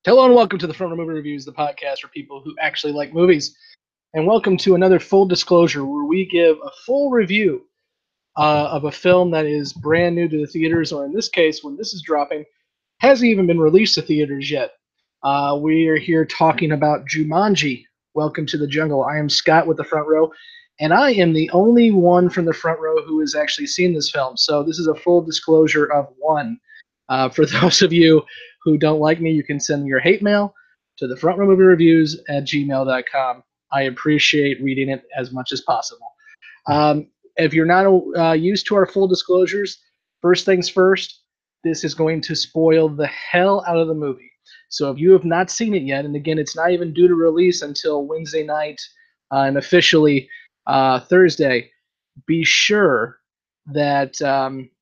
Hello and welcome to the Front Row Movie Reviews, the podcast for people who actually like movies. And welcome to another full disclosure where we give a full review of a film that is brand new to the theaters, or in this case, when this is dropping, hasn't even been released to theaters yet. We are here talking about Jumanji, Welcome to the Jungle. I am Scott with the Front Row, and I am the only one from the Front Row who has actually seen this film. So this is a full disclosure of one. For those of you who don't like me, you can send me your hate mail to the frontrowmoviereviews@gmail.com. I appreciate reading it as much as possible. If you're not used to our full disclosures, first things first, this is going to spoil the hell out of the movie. So if you have not seen it yet, and again, it's not even due to release until Wednesday night and officially Thursday, be sure that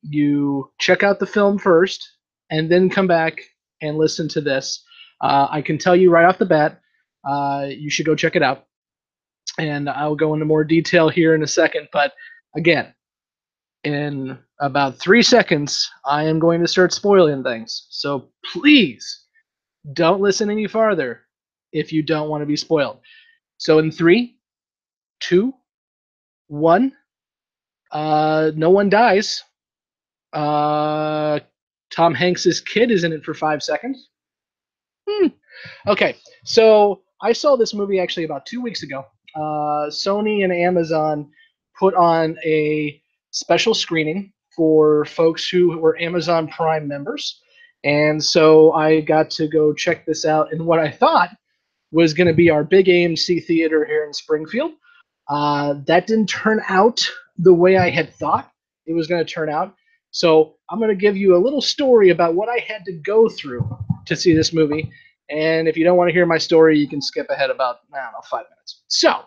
you check out the film first and then come back and listen to this. I can tell you right off the bat, you should go check it out. And I'll go into more detail here in a second. But again, in about 3 seconds, I am going to start spoiling things. So please don't listen any farther if you don't want to be spoiled. So in 3, 2, 1, no one dies. Tom Hanks's kid is in it for 5 seconds. Okay, so I saw this movie actually about 2 weeks ago. Sony and Amazon put on a special screening for folks who were Amazon Prime members. And so I got to go check this out in what I thought was going to be our big AMC theater here in Springfield. That didn't turn out the way I had thought it was going to turn out. So I'm going to give you a little story about what I had to go through to see this movie. And if you don't want to hear my story, you can skip ahead about, 5 minutes. So,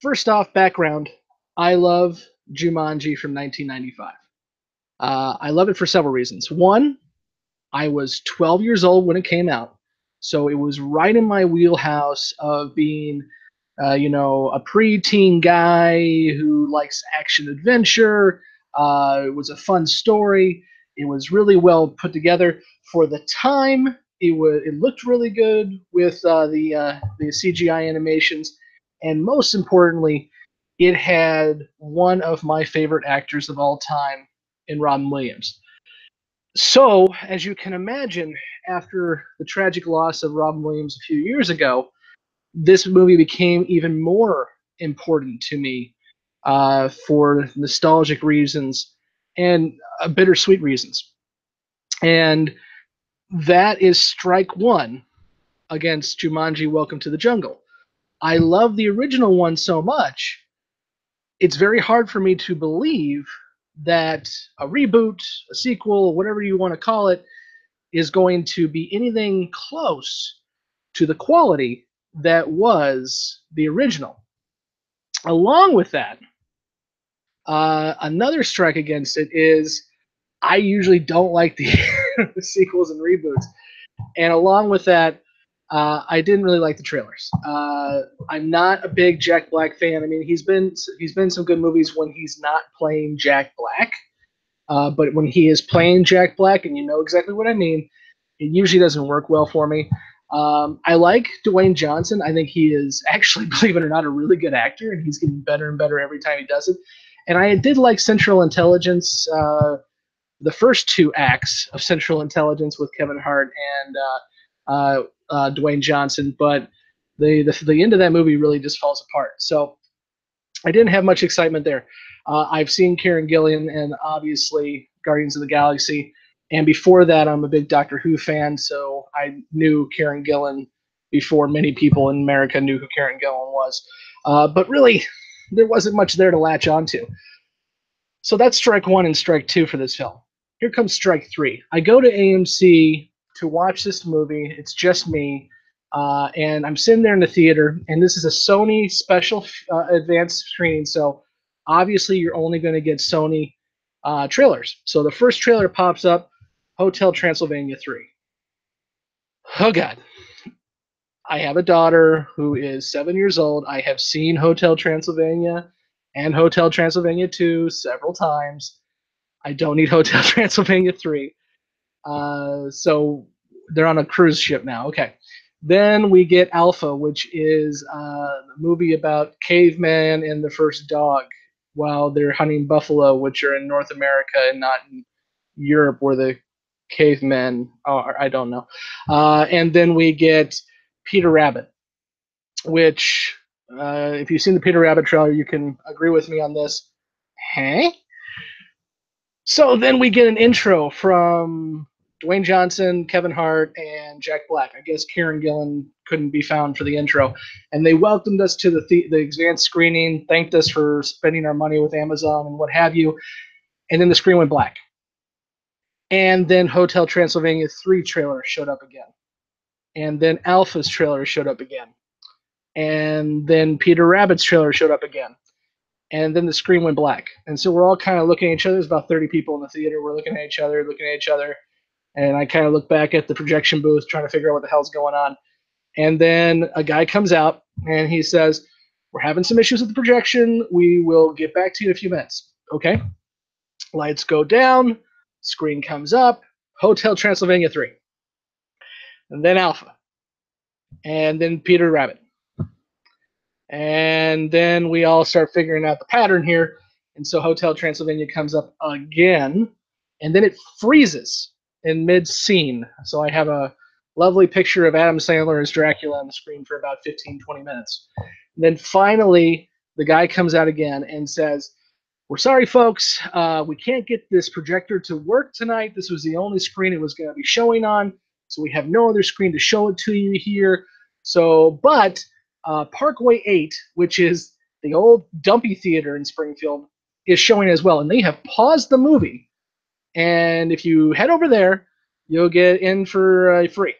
first off, background. I love Jumanji from 1995. I love it for several reasons. One, I was 12 years old when it came out. So it was right in my wheelhouse of being a preteen guy who likes action adventure. It was a fun story. It was really well put together for the time. It looked really good with the CGI animations, and most importantly, it had one of my favorite actors of all time in Robin Williams. So, as you can imagine, after the tragic loss of Robin Williams a few years ago, this movie became even more important to me for nostalgic reasons and bittersweet reasons. And that is strike one against Jumanji Welcome to the Jungle. I love the original one so much, it's very hard for me to believe that a reboot, a sequel, whatever you want to call it, is going to be anything close to the quality that was the original. Along with that, another strike against it is I usually don't like the sequels and reboots. And along with that, I didn't really like the trailers. I'm not a big Jack Black fan. I mean, he's been some good movies when he's not playing Jack Black. But when he is playing Jack Black, and you know exactly what I mean, it usually doesn't work well for me. I like Dwayne Johnson. I think he is actually, believe it or not, a really good actor, and he's getting better and better every time he does it. And I did like Central Intelligence, the first 2 acts of Central Intelligence with Kevin Hart and Dwayne Johnson, but the end of that movie really just falls apart. So I didn't have much excitement there. I've seen Karen Gillan and obviously Guardians of the Galaxy. And before that, I'm a big Doctor Who fan, so I knew Karen Gillan before many people in America knew who Karen Gillan was. But really, there wasn't much there to latch onto. So that's strike one and strike two for this film. Here comes strike three. I go to AMC to watch this movie. It's just me. And I'm sitting there in the theater, and this is a Sony special advanced screening, so obviously you're only going to get Sony trailers. So the first trailer pops up, Hotel Transylvania 3. Oh, God. I have a daughter who is 7 years old. I have seen Hotel Transylvania and Hotel Transylvania 2 several times. I don't need Hotel Transylvania 3. So they're on a cruise ship now. Okay. Then we get Alpha, which is a movie about caveman and the first dog while they're hunting buffalo, which are in North America and not in Europe where the cavemen are. I don't know. And then we get Peter Rabbit, which, if you've seen the Peter Rabbit trailer, you can agree with me on this. Hey? So then we get an intro from Dwayne Johnson, Kevin Hart, and Jack Black. I guess Karen Gillan couldn't be found for the intro. And they welcomed us to the advanced screening, thanked us for spending our money with Amazon and what have you. And then the screen went black. And then Hotel Transylvania 3 trailer showed up again. And then Alpha's trailer showed up again. And then Peter Rabbit's trailer showed up again. And then the screen went black. And so we're all kind of looking at each other. There's about 30 people in the theater. We're looking at each other, And I kind of look back at the projection booth, trying to figure out what the hell's going on. And then a guy comes out and he says, "We're having some issues with the projection. We will get back to you in a few minutes." Okay. Lights go down. Screen comes up. Hotel Transylvania 3. And then Alpha. And then Peter Rabbit. And then we all start figuring out the pattern here. And so Hotel Transylvania comes up again. And then it freezes in mid-scene. So I have a lovely picture of Adam Sandler as Dracula on the screen for about 15, 20 minutes. And then finally, the guy comes out again and says, "We're sorry, folks. We can't get this projector to work tonight. This was the only screen it was going to be showing on. So we have no other screen to show it to you here. But Parkway 8, which is the old dumpy theater in Springfield, is showing as well. And they have paused the movie. And if you head over there, you'll get in for free."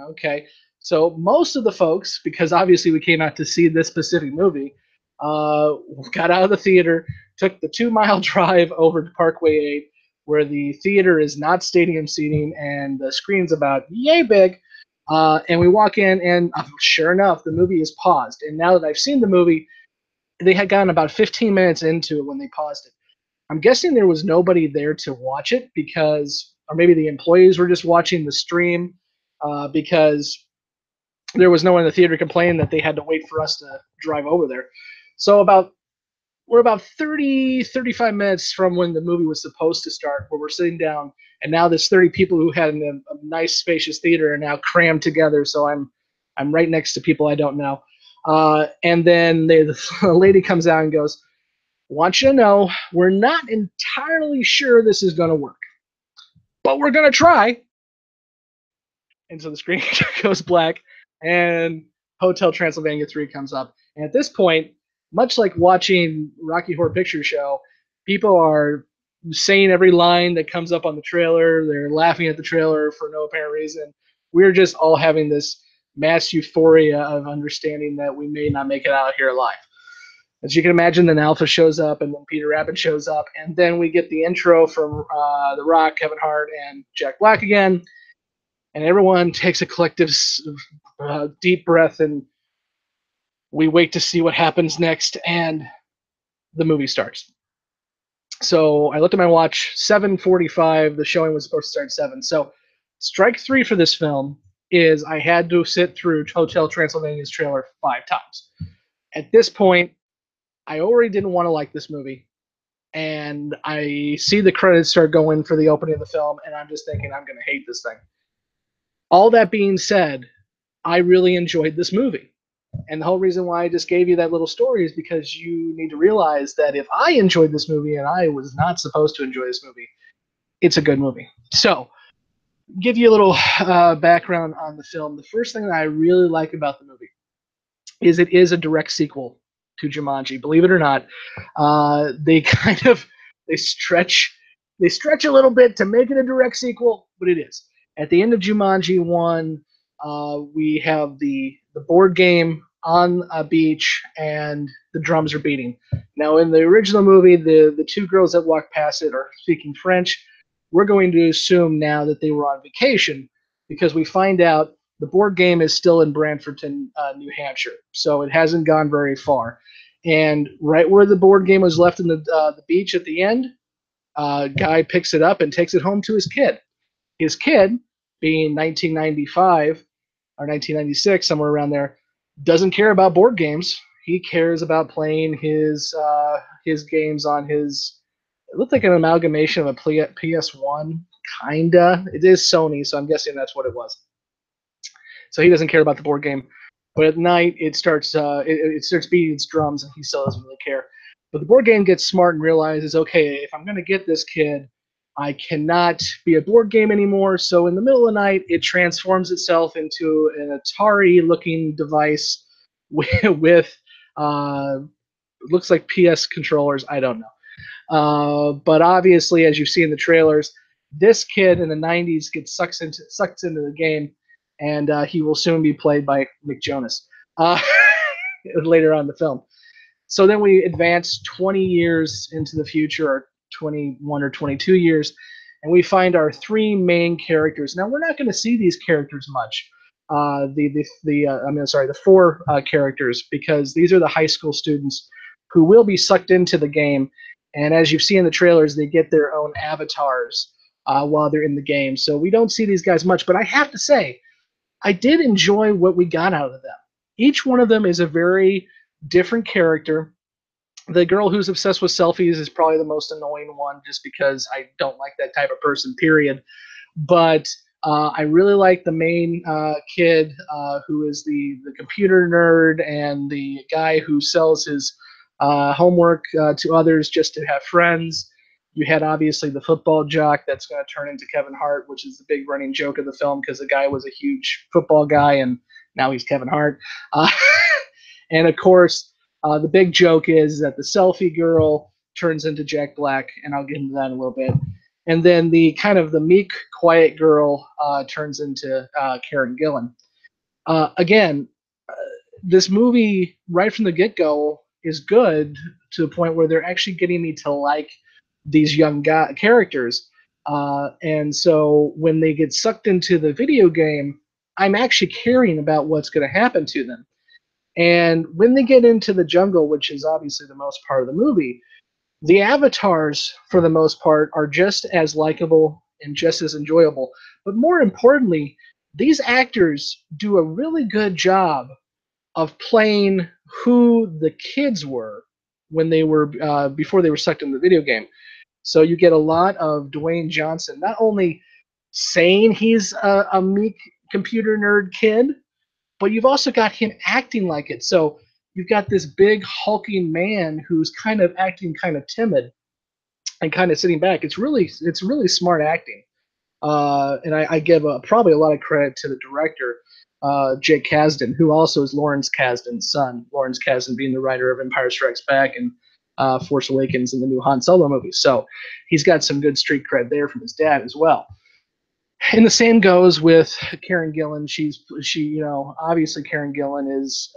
Okay. So most of the folks, because obviously we came out to see this specific movie, got out of the theater, took the 2-mile drive over to Parkway 8, where the theater is not stadium seating and the screen's about yay big. And we walk in, and sure enough, the movie is paused. And now that I've seen the movie, they had gotten about 15 minutes into it when they paused it. I'm guessing there was nobody there to watch it because, or maybe the employees were just watching the stream because there was no one in the theater complaining that they had to wait for us to drive over there. So we're about 30, 35 minutes from when the movie was supposed to start, where we're sitting down, and now there's 30 people who had a nice spacious theater are now crammed together. So I'm right next to people I don't know. And then the lady comes out and goes, "Want you to know, we're not entirely sure this is going to work, but we're going to try." And so the screen goes black, and Hotel Transylvania 3 comes up. And at this point, much like watching Rocky Horror Picture Show, people are saying every line that comes up on the trailer. They're laughing at the trailer for no apparent reason. We're just all having this mass euphoria of understanding that we may not make it out here alive. As you can imagine, then Alpha shows up, and then Peter Rabbit shows up, and then we get the intro from The Rock, Kevin Hart, and Jack Black again, and everyone takes a collective deep breath, and we wait to see what happens next, and the movie starts. So I looked at my watch, 7:45. The showing was supposed to start at 7. So strike 3 for this film is I had to sit through Hotel Transylvania's trailer 5 times. At this point, I already didn't want to like this movie, and I see the credits start going for the opening of the film, and I'm just thinking I'm going to hate this thing. All that being said, I really enjoyed this movie. And the whole reason why I just gave you that little story is because you need to realize that if I enjoyed this movie and I was not supposed to enjoy this movie, it's a good movie. So, give you a little background on the film. The first thing that I really like about the movie is it is a direct sequel to Jumanji. Believe it or not, they kind of they stretch a little bit to make it a direct sequel, but it is. At the end of Jumanji 1, we have the board game on a beach, and the drums are beating. Now, in the original movie, the 2 girls that walk past it are speaking French. We're going to assume now that they were on vacation because we find out the board game is still in Brantfordton, New Hampshire, so it hasn't gone very far. And right where the board game was left in the beach at the end, guy picks it up and takes it home to his kid. His kid, being 1995 or 1996, somewhere around there, doesn't care about board games. He cares about playing his games on his. It looked like an amalgamation of a PS1, kinda. It is Sony, so I'm guessing that's what it was. So he doesn't care about the board game. But at night, it starts beating its drums, and he still doesn't really care. But the board game gets smart and realizes, okay, if I'm going to get this kid, I cannot be a board game anymore. So in the middle of the night, it transforms itself into an Atari-looking device with looks like PS controllers. I don't know. But obviously, as you see in the trailers, this kid in the 90s gets sucked into the game, and he will soon be played by Nick Jonas uh, later on in the film. So then we advance 20 years into the future, or 21 or 22 years, and we find our three main characters. Now we're not going to see these characters much. The four characters, because these are the high school students who will be sucked into the game. And as you've seen in the trailers, they get their own avatars while they're in the game. So we don't see these guys much. But I have to say, I did enjoy what we got out of them. Each one of them is a very different character. The girl who's obsessed with selfies is probably the most annoying one, just because I don't like that type of person, period. But I really like the main kid who is the computer nerd, and the guy who sells his homework to others just to have friends. You had obviously the football jock that's going to turn into Kevin Hart, which is the big running joke of the film, because the guy was a huge football guy and now he's Kevin Hart. Uh, and of course, the big joke is that the selfie girl turns into Jack Black, and I'll get into that in a little bit. And then the kind of the meek, quiet girl turns into Karen Gillan. Again, this movie right from the get-go is good to the point where they're actually getting me to like these young characters. And so when they get sucked into the video game, I'm actually caring about what's going to happen to them. And when they get into the jungle, which is obviously the most part of the movie, the avatars, for the most part, are just as likable and just as enjoyable. But more importantly, these actors do a really good job of playing who the kids were when they were before they were sucked into the video game. So you get a lot of Dwayne Johnson not only saying he's a meek computer nerd kid, but you've also got him acting like it. So you've got this big hulking man who's kind of acting kind of timid and kind of sitting back. It's really smart acting. And I give probably a lot of credit to the director, Jake Kasdan, who also is Lawrence Kasdan's son. Lawrence Kasdan being the writer of Empire Strikes Back and Force Awakens and the new Han Solo movie. So he's got some good street cred there from his dad as well. And the same goes with Karen Gillan. Obviously Karen Gillan is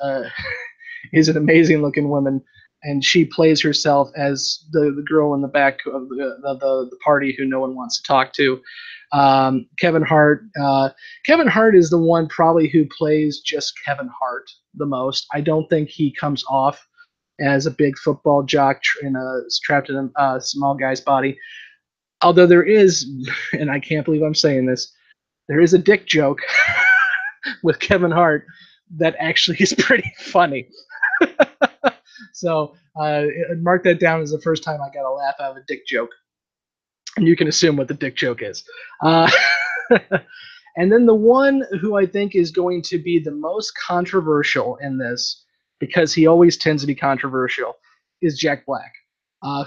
an amazing looking woman, and she plays herself as the girl in the back of the party who no one wants to talk to. Kevin Hart. Kevin Hart is the one probably who plays just Kevin Hart the most. I don't think he comes off as a big football jock trapped in a small guy's body. Although there is, and I can't believe I'm saying this, there is a dick joke with Kevin Hart that actually is pretty funny. So mark that down as the first time I got a laugh out of a dick joke. And you can assume what the dick joke is. And then the one who I think is going to be the most controversial in this, because he always tends to be controversial, is Jack Black,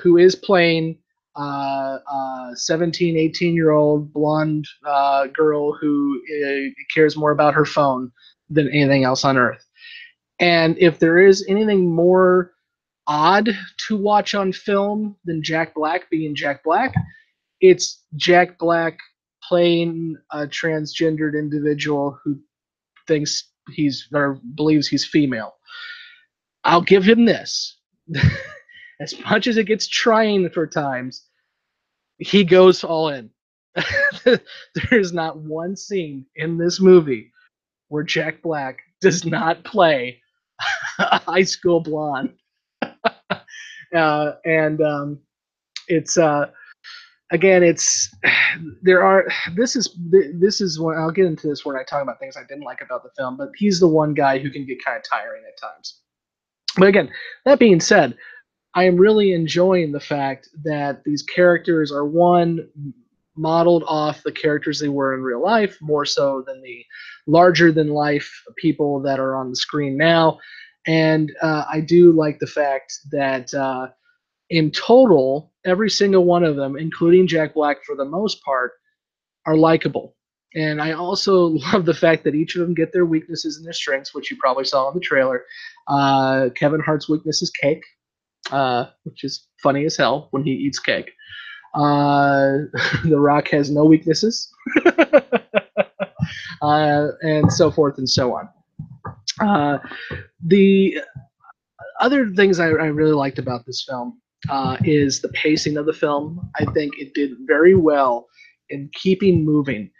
who is playing 17, 18-year-old blonde girl who cares more about her phone than anything else on earth. And if there is anything more odd to watch on film than Jack Black being Jack Black, it's Jack Black playing a transgendered individual who thinks he's or believes he's female. I'll give him this. As much as it gets trying for times, he goes all in. There's not one scene in this movie where Jack Black does not play a high school blonde. And it's again, it's there are this is when I'll get into this when I talk about things I didn't like about the film, but he's the one guy who can get kind of tiring at times. But again, that being said, I am really enjoying the fact that these characters are one modeled off the characters they were in real life more so than the larger than life people that are on the screen now. And I do like the fact that in total, every single one of them, including Jack Black for the most part, are likable. And I also love the fact that each of them get their weaknesses and their strengths, which you probably saw in the trailer. Kevin Hart's weakness is cake, which is funny as hell when he eats cake. The Rock has no weaknesses, and so forth and so on. The other things I really liked about this film is the pacing of the film. I think it did very well in keeping moving.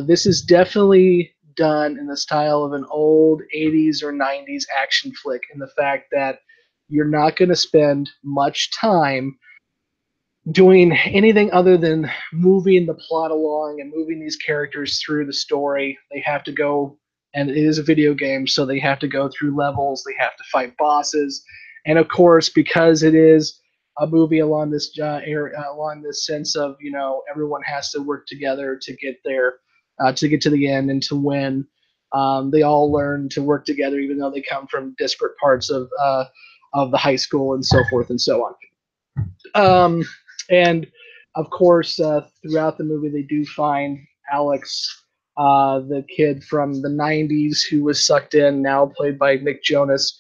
This is definitely done in the style of an old 80s or 90s action flick, in the fact that you're not going to spend much time doing anything other than moving the plot along and moving these characters through the story. They have to go, and it is a video game, so they have to go through levels, they have to fight bosses, and of course, because it is a movie along this along this sense of, you know, everyone has to work together to get there, to get to the end and to win. They all learn to work together, even though they come from disparate parts of the high school and so forth and so on. Um, and of course, throughout the movie, they do find Alex, the kid from the 90s who was sucked in, now played by Nick Jonas.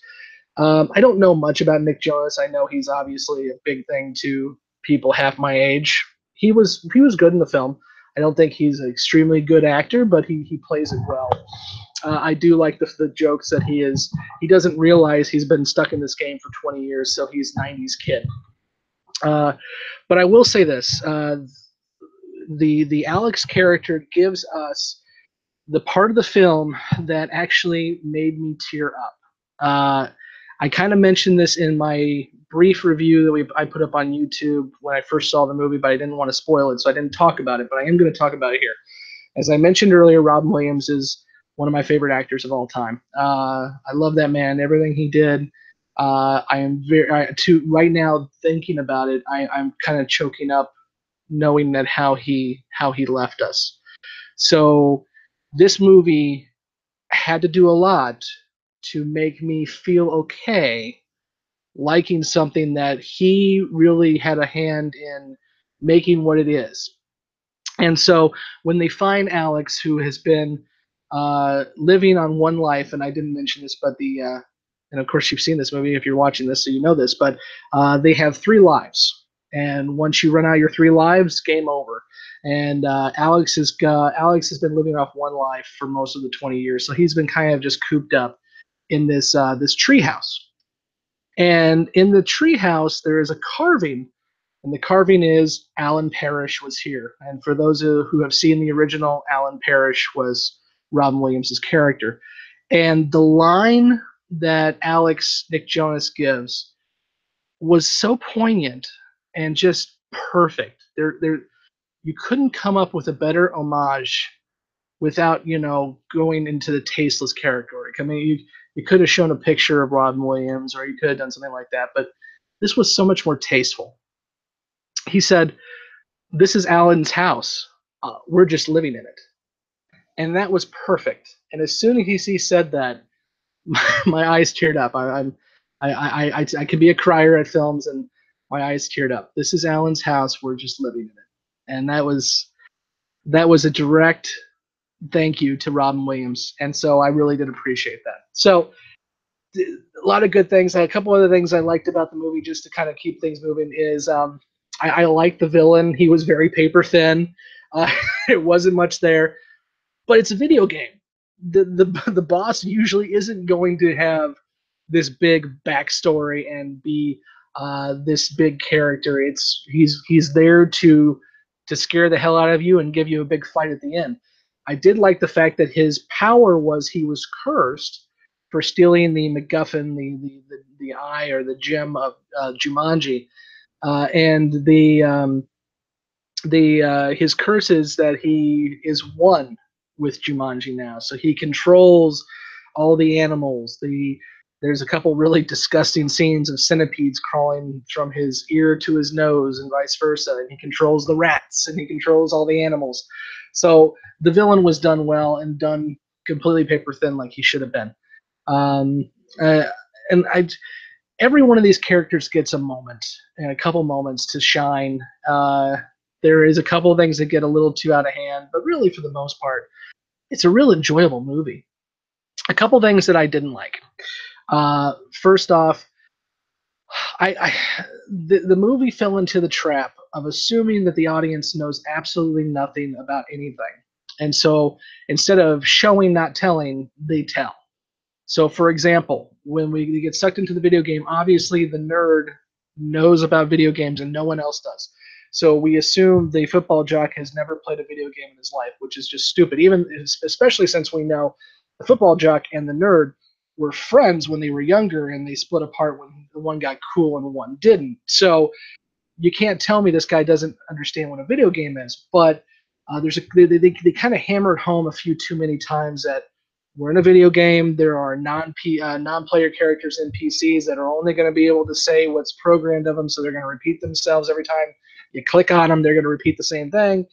I don't know much about Nick Jonas. I know he's obviously a big thing to people half my age. He was good in the film. I don't think he's an extremely good actor, but he plays it well. I do like the jokes that he doesn't realize he's been stuck in this game for 20 years, so he's 90s kid. But I will say this: the Alex character gives us the part of the film that actually made me tear up. I kind of mentioned this in my brief review that I put up on YouTube when I first saw the movie, but I didn't want to spoil it, so I didn't talk about it. But I am going to talk about it here. As I mentioned earlier, Robin Williams is one of my favorite actors of all time. I love that man, everything he did. I am right now thinking about it. I'm kind of choking up knowing that how he left us. So this movie had to do a lot to make me feel okay liking something that he really had a hand in making what it is. And so when they find Alex, who has been living on one life, and I didn't mention this, but and of course you've seen this movie if you're watching this, so you know this, but they have three lives. And once you run out of your three lives, game over. And Alex has been living off one life for most of the 20 years, so he's been kind of just cooped up in this tree house. And in the tree house, there is a carving, and the carving is Alan Parrish was here. And for those who have seen the original, Alan Parrish was Robin Williams' character. And the line that Nick Jonas gives was so poignant and just perfect. You couldn't come up with a better homage without, going into the tasteless character. I mean, you could have shown a picture of Robin Williams, or you could have done something like that, but this was so much more tasteful. He said, "This is Alan's house. We're just living in it," and that was perfect. And as soon as he said that, my eyes teared up. I can be a crier at films, and my eyes teared up. This is Alan's house. We're just living in it, and that was a direct thank you to Robin Williams, and so I really did appreciate that. So a lot of good things. A couple other things I liked about the movie, just to kind of keep things moving, is I liked the villain. He was very paper thin. Uh, it wasn't much there, but it's a video game. The boss usually isn't going to have this big backstory and be this big character. He's there to scare the hell out of you and give you a big fight at the end. I did like the fact that his power was he was cursed for stealing the MacGuffin, the eye or the gem of Jumanji, and the his curse is that he is one with Jumanji now, so he controls all the animals. There's a couple really disgusting scenes of centipedes crawling from his ear to his nose and vice versa. And he controls the rats and he controls all the animals. So the villain was done well and done completely paper thin like he should have been. Um, uh, and every one of these characters gets a moment and a couple moments to shine. There is a couple of things that get a little too out of hand, but really for the most part, it's a real enjoyable movie. A couple things that I didn't like. First off, I the movie fell into the trap of assuming that the audience knows absolutely nothing about anything, and so instead of showing, not telling, they tell. So, for example, when we get sucked into the video game, obviously the nerd knows about video games and no one else does. So we assume the football jock has never played a video game in his life, which is just stupid. Even especially since we know the football jock and the nerd were friends when they were younger, and they split apart when the one got cool and one didn't. So you can't tell me this guy doesn't understand what a video game is. But they kind of hammered home a few too many times that we're in a video game. There are non-player characters, NPCs, that are only going to be able to say what's programmed of them, so they're going to repeat themselves every time you click on them. They're going to repeat the same thing.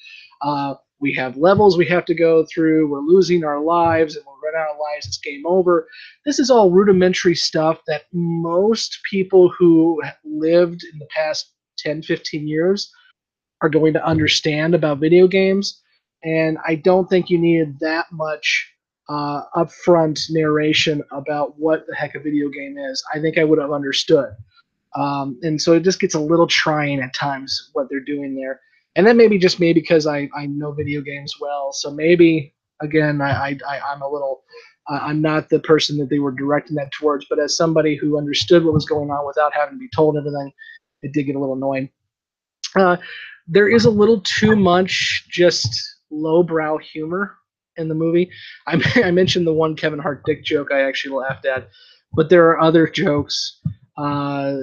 We have levels we have to go through. We're losing our lives, and we'll run out of lives. It's game over. This is all rudimentary stuff that most people who lived in the past 10, 15 years are going to understand about video games. And I don't think you needed that much upfront narration about what the heck a video game is. I think I would have understood. And so it just gets a little trying at times what they're doing there. And then maybe just me because I know video games well. So maybe, again, I'm a little, I'm not the person that they were directing that towards. But as somebody who understood what was going on without having to be told everything, it did get a little annoying. Uh, there is a little too much just lowbrow humor in the movie. I mentioned the one Kevin Hart dick joke I actually laughed at, but there are other jokes. Uh,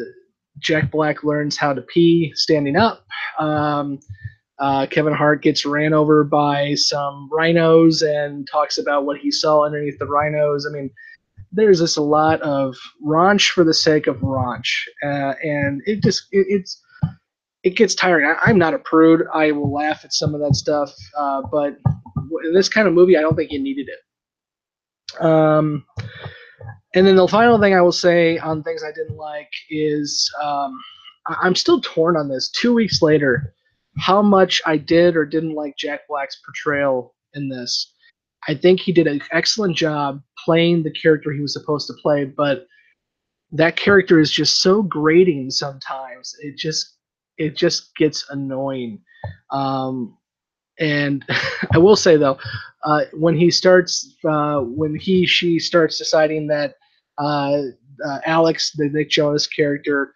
Jack Black learns how to pee standing up. Kevin Hart gets ran over by some rhinos and talks about what he saw underneath the rhinos. I mean, there's just a lot of raunch for the sake of raunch, and it gets tiring. I'm not a prude. I will laugh at some of that stuff, but in this kind of movie, I don't think you needed it. And then the final thing I will say on things I didn't like is I'm still torn on this. 2 weeks later, how much I did or didn't like Jack Black's portrayal in this. I think he did an excellent job playing the character he was supposed to play, but that character is just so grating sometimes. It just gets annoying. And I will say though, when she starts deciding that uh, Alex, the Nick Jonas character,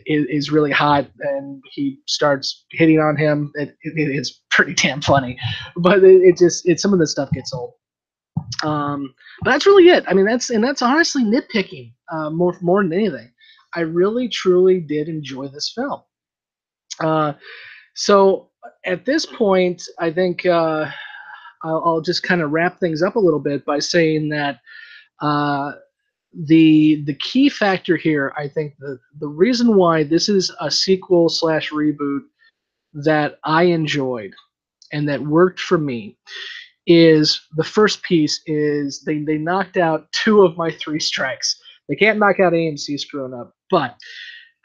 is really hot, and he starts hitting on him, it's pretty damn funny. But it some of the stuff gets old. But that's really it. I mean, that's honestly nitpicking more than anything. I really truly did enjoy this film. Uh, so at this point, I think I'll just kind of wrap things up a little bit by saying that uh, the key factor here, I think the reason why this is a sequel slash reboot that I enjoyed and that worked for me is the first piece is they knocked out two of my three strikes. They can't knock out AMC screwing up, but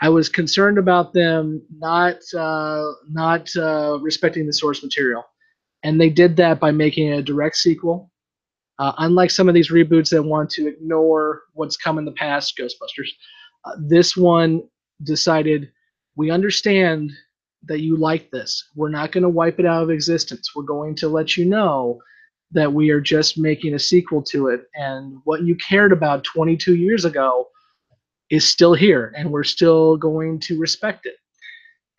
I was concerned about them not respecting the source material, and they did that by making it a direct sequel. Unlike some of these reboots that want to ignore what's come in the past, Ghostbusters, this one decided we understand that you like this. We're not going to wipe it out of existence. We're going to let you know that we are just making a sequel to it, and what you cared about 22 years ago is still here, and we're still going to respect it.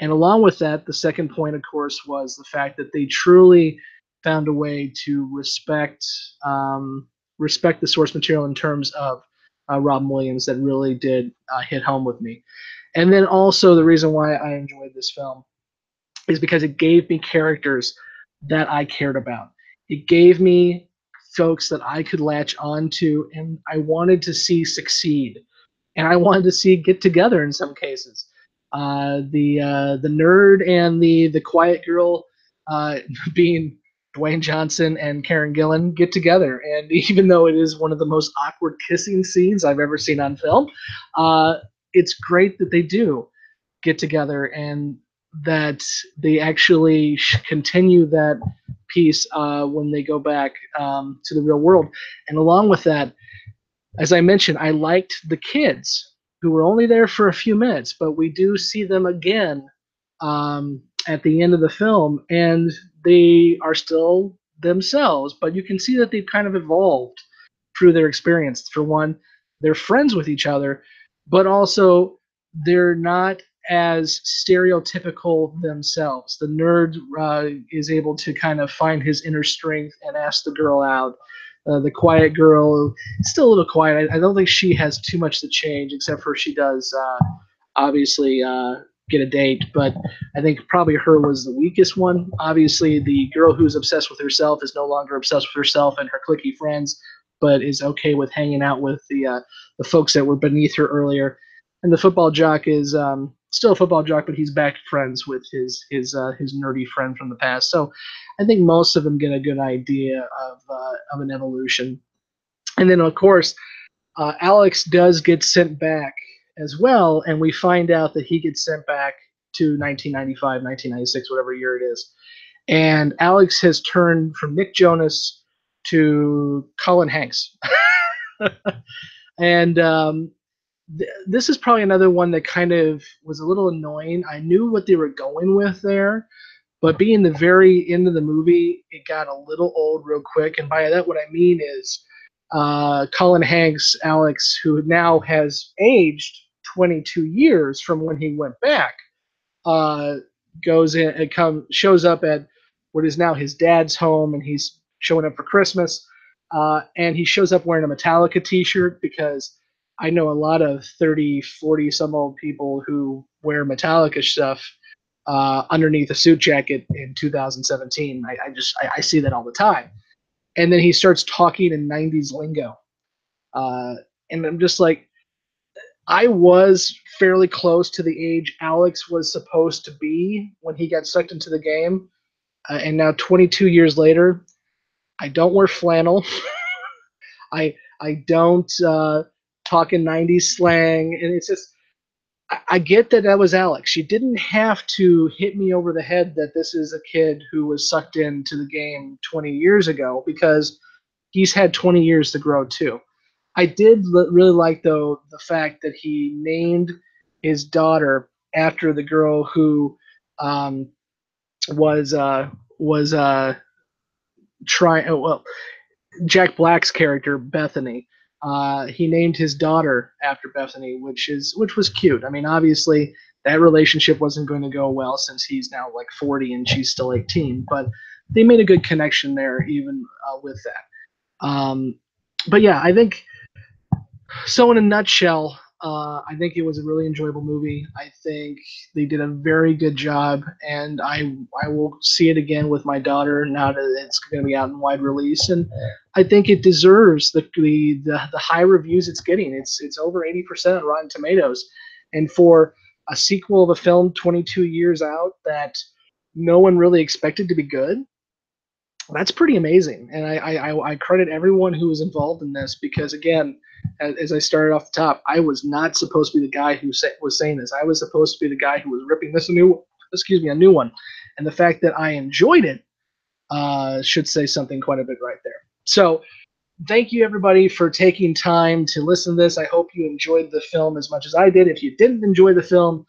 And along with that, the second point, of course, was the fact that they truly found a way to respect the source material in terms of Robin Williams that really did hit home with me. And then also the reason why I enjoyed this film is because it gave me characters that I cared about. It gave me folks that I could latch on to and I wanted to see succeed. And I wanted to see get together in some cases. The nerd and the quiet girl, being Dwayne Johnson and Karen Gillan, get together. And even though it is one of the most awkward kissing scenes I've ever seen on film, uh, it's great that they do get together and that they actually continue that piece when they go back to the real world. And along with that, as I mentioned, I liked the kids who were only there for a few minutes, but we do see them again at the end of the film, and they are still themselves, but you can see that they've kind of evolved through their experience. For one, they're friends with each other, but also they're not as stereotypical themselves. The nerd is able to kind of find his inner strength and ask the girl out. The quiet girl, still a little quiet. I don't think she has too much to change, except for she does obviously get a date. But I think probably her was the weakest one. Obviously, the girl who's obsessed with herself is no longer obsessed with herself and her cliquey friends, but is okay with hanging out with the folks that were beneath her earlier. And the football jock is still a football jock, but he's back friends with his nerdy friend from the past. So I think most of them get a good idea of an evolution. And then, of course, Alex does get sent back as well, and we find out that he gets sent back to 1995, 1996, whatever year it is. And Alex has turned from Nick Jonas to Colin Hanks. And this is probably another one that kind of was a little annoying. I knew what they were going with there, but being the very end of the movie, it got a little old real quick. And by that, what I mean is Colin Hanks, Alex, who now has aged 22 years from when he went back, uh, goes in and shows up at what is now his dad's home, and he's showing up for Christmas. And he shows up wearing a Metallica T-shirt because I know a lot of 30, 40 some old people who wear Metallica stuff underneath a suit jacket in 2017. I see that all the time. And then he starts talking in 90s lingo. Uh, and I'm just like, I was fairly close to the age Alex was supposed to be when he got sucked into the game. And now 22 years later, I don't wear flannel. I don't talk in 90s slang. And it's just, I get that that was Alex. She didn't have to hit me over the head that this is a kid who was sucked into the game 20 years ago, because he's had 20 years to grow too. I did really like, though, the fact that he named his daughter after the girl who um, was trying. Well, Jack Black's character Bethany. He named his daughter after Bethany, which was cute. I mean, obviously that relationship wasn't going to go well since he's now like 40 and she's still 18. But they made a good connection there, even with that. But yeah, I think so. In a nutshell, I think it was a really enjoyable movie. I think they did a very good job, and I will see it again with my daughter now that it's going to be out in wide release, and I think it deserves the high reviews it's getting. It's over 80% on Rotten Tomatoes, and for a sequel of a film 22 years out that no one really expected to be good, that's pretty amazing. And I credit everyone who was involved in this, because again, as I started off the top, I was not supposed to be the guy who was saying this. I was supposed to be the guy who was ripping this a new one. And the fact that I enjoyed it should say something quite a bit right there. So thank you everybody for taking time to listen to this. I hope you enjoyed the film as much as I did. If you didn't enjoy the film,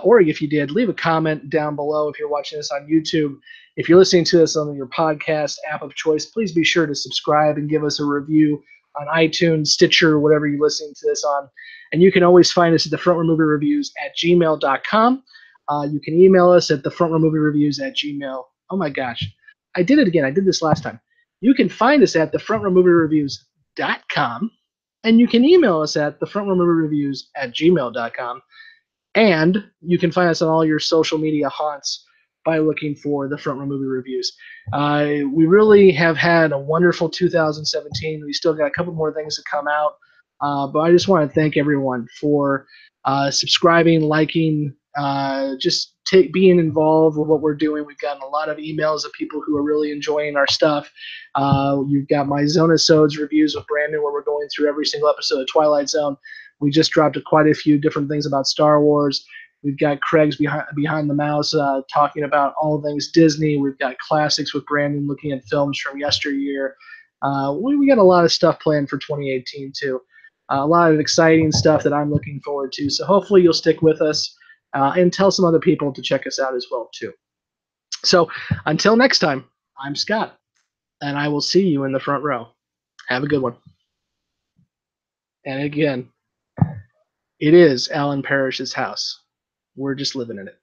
or if you did, leave a comment down below if you're watching this on YouTube. If you're listening to this on your podcast app of choice, please be sure to subscribe and give us a review on iTunes, Stitcher, whatever you're listening to this on. And you can always find us at thefrontrowmoviereviews@gmail.com. You can email us at thefrontrowmoviereviews@gmail. Oh my gosh, I did it again. I did this last time. You can find us at thefrontrowmoviereviews.com, and you can email us at thefrontrowmoviereviews@gmail.com. And you can find us on all your social media haunts by looking for the Front Row Movie Reviews. We really have had a wonderful 2017. We still got a couple more things to come out, but I just want to thank everyone for subscribing, liking, being involved with what we're doing. We've gotten a lot of emails of people who are really enjoying our stuff. You've got my Zonasodes reviews with Brandon, where we're going through every single episode of Twilight Zone. We just dropped quite a few different things about Star Wars. We've got Craig's Behind the Mouse talking about all things Disney. We've got classics with Brandon looking at films from yesteryear. We got a lot of stuff planned for 2018 too. A lot of exciting stuff that I'm looking forward to. So hopefully you'll stick with us and tell some other people to check us out as well too. So until next time, I'm Scott, and I will see you in the front row. Have a good one. And again, it is Alan Parrish's house. We're just living in it.